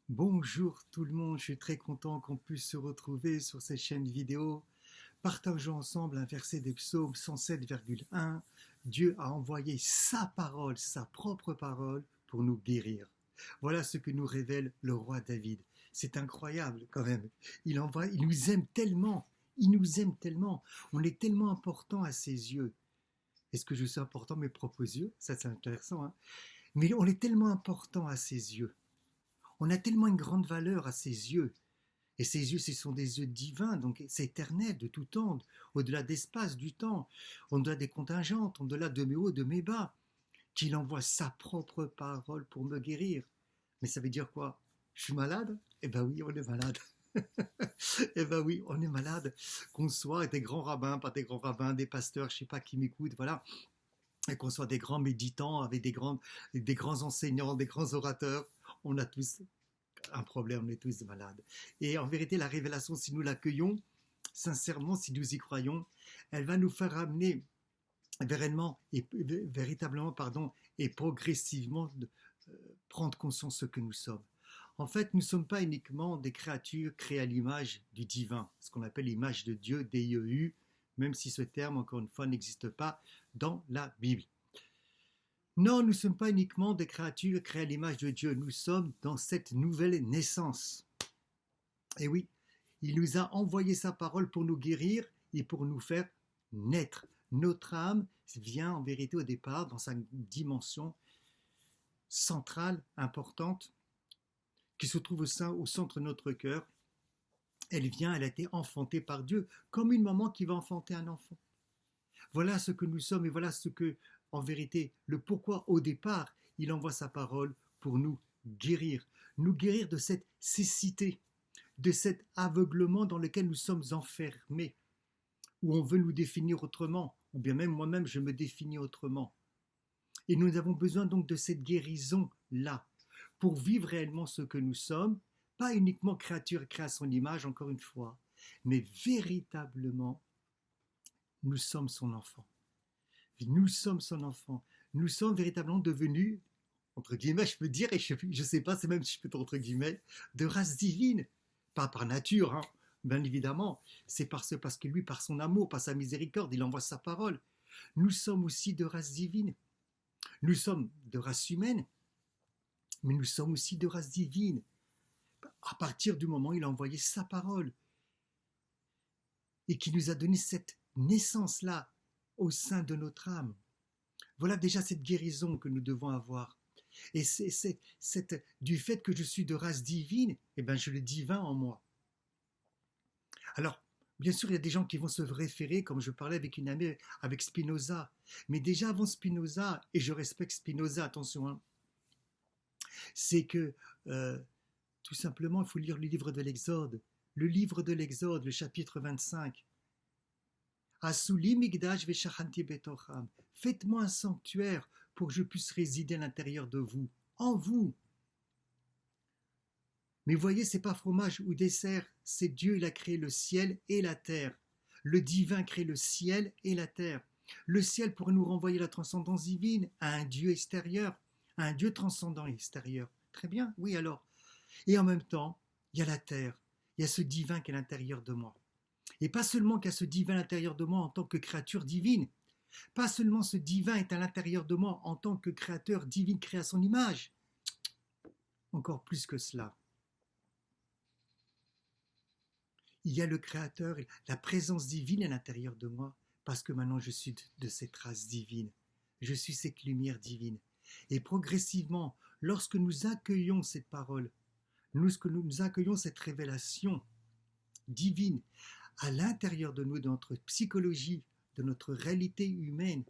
Bonjour tout le monde, je suis très content qu'on puisse se retrouver sur cette chaîne vidéo. Partageons ensemble un verset des psaumes 107,1. Dieu a envoyé sa parole, sa propre parole, pour nous guérir. Voilà ce que nous révèle le roi David. C'est incroyable quand même. Il nous aime tellement, il nous aime tellement. On est tellement important à ses yeux. Est-ce que je suis important à mes propres yeux? Ça c'est intéressant, hein. Mais on est tellement important à ses yeux. On a tellement une grande valeur à ses yeux. Et ses yeux, ce sont des yeux divins, donc c'est éternel de tout temps, au-delà d'espace, du temps, au-delà des contingentes, au-delà de mes hauts, de mes bas, qu'il envoie sa propre parole pour me guérir. Mais ça veut dire quoi? Je suis malade? Eh ben oui, on est malade. Eh ben oui, on est malade. Qu'on soit des grands rabbins, pas des grands rabbins, des pasteurs, je sais pas qui m'écoutent, voilà. Et qu'on soit des grands méditants, avec des grands enseignants, des grands orateurs, on a tous un problème, on est tous malades. Et en vérité, la révélation, si nous l'accueillons, sincèrement, si nous y croyons, elle va nous faire amener véritablement, et progressivement prendre conscience de ce que nous sommes. En fait, nous ne sommes pas uniquement des créatures créées à l'image du divin, ce qu'on appelle l'image de Dieu, D-I-E-U, même si ce terme, encore une fois, n'existe pas dans la Bible. Non, nous ne sommes pas uniquement des créatures créées à l'image de Dieu, nous sommes dans cette nouvelle naissance. Et oui, il nous a envoyé sa parole pour nous guérir et pour nous faire naître. Notre âme vient en vérité au départ dans sa dimension centrale, importante, qui se trouve au centre de notre cœur. Elle a été enfantée par Dieu, comme une maman qui va enfanter un enfant. Voilà ce que nous sommes et voilà ce que, en vérité, le pourquoi au départ, il envoie sa parole pour nous guérir de cette cécité, de cet aveuglement dans lequel nous sommes enfermés, où on veut nous définir autrement, ou bien même moi-même je me définis autrement. Et nous avons besoin donc de cette guérison-là, pour vivre réellement ce que nous sommes, pas uniquement créature créée à son image, encore une fois, mais véritablement, nous sommes son enfant. Nous sommes son enfant. Nous sommes véritablement devenus, entre guillemets, je peux dire, et je ne sais pas, c'est même si je peux dire entre guillemets, de race divine. Pas par nature, hein, bien évidemment. C'est parce que lui, par son amour, par sa miséricorde, il envoie sa parole. Nous sommes aussi de race divine. Nous sommes de race humaine, mais nous sommes aussi de race divine. À partir du moment où il a envoyé sa parole et qui nous a donné cette naissance-là au sein de notre âme. Voilà déjà cette guérison que nous devons avoir. Et du fait que je suis de race divine, eh ben j'ai le divin en moi. Alors, bien sûr, il y a des gens qui vont se référer, comme je parlais avec une amie, avec Spinoza. Mais déjà avant Spinoza, et je respecte Spinoza, attention, hein, c'est que tout simplement, il faut lire le livre de l'Exode. Le livre de l'Exode, le chapitre 25. Asuli migdash veshachanti betocham. Faites-moi un sanctuaire pour que je puisse résider à l'intérieur de vous, en vous. Mais vous voyez, c'est pas fromage ou dessert, c'est Dieu, il a créé le ciel et la terre. Le divin crée le ciel et la terre. Le ciel pourrait nous renvoyer la transcendance divine à un Dieu extérieur, à un Dieu transcendant extérieur. Très bien, oui alors. Et en même temps, il y a la terre, il y a ce divin qui est à l'intérieur de moi. Et pas seulement qu'il y a ce divin à l'intérieur de moi en tant que créature divine, pas seulement ce divin est à l'intérieur de moi en tant que créateur divin créé à son image, encore plus que cela. Il y a le Créateur, la présence divine à l'intérieur de moi, parce que maintenant je suis de cette race divine. Je suis cette lumière divine. Et progressivement, lorsque nous accueillons cette parole, lorsque nous accueillons cette révélation divine à l'intérieur de nous, de notre psychologie, de notre réalité humaine,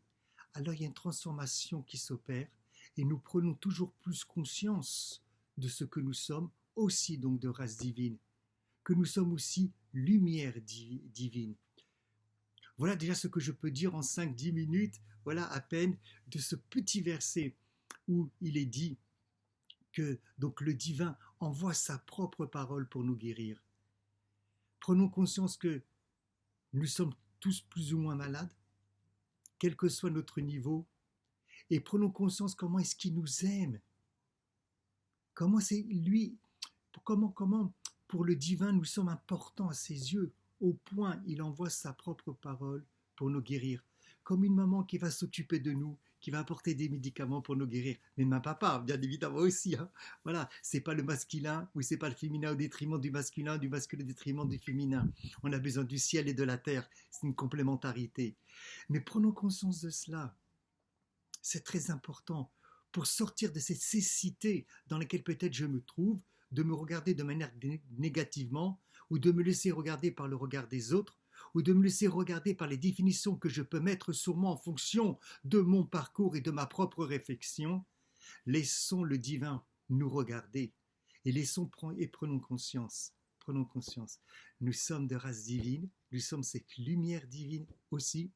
alors il y a une transformation qui s'opère et nous prenons toujours plus conscience de ce que nous sommes, aussi donc de race divine, que nous sommes aussi lumière divine. Voilà déjà ce que je peux dire en 5-10 minutes, voilà à peine, de ce petit verset où il est dit que donc le divin envoie sa propre parole pour nous guérir. Prenons conscience que nous sommes tous plus ou moins malades, quel que soit notre niveau, et prenons conscience comment est-ce qu'il nous aime, comment c'est lui, comment, pour le divin, nous sommes importants à ses yeux, au point il envoie sa propre parole pour nous guérir. Comme une maman qui va s'occuper de nous, qui va apporter des médicaments pour nous guérir. Mais ma papa, bien évidemment aussi. Hein. Voilà, c'est pas le masculin ou c'est pas le féminin au détriment du masculin au détriment du féminin. On a besoin du ciel et de la terre. C'est une complémentarité. Mais prenons conscience de cela. C'est très important pour sortir de cette cécité dans laquelle peut-être je me trouve, de me regarder de manière négativement ou de me laisser regarder par le regard des autres ou de me laisser regarder par les définitions que je peux mettre sur moi en fonction de mon parcours et de ma propre réflexion. Laissons le divin nous regarder et prenons conscience. Prenons conscience. Nous sommes de race divine, nous sommes cette lumière divine aussi,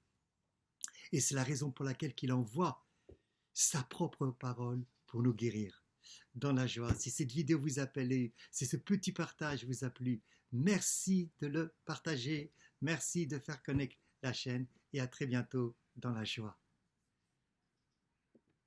et c'est la raison pour laquelle il envoie sa propre parole pour nous guérir. Dans la joie, si cette vidéo vous a plu, si ce petit partage vous a plu, merci de le partager, merci de faire connaître la chaîne et à très bientôt dans la joie.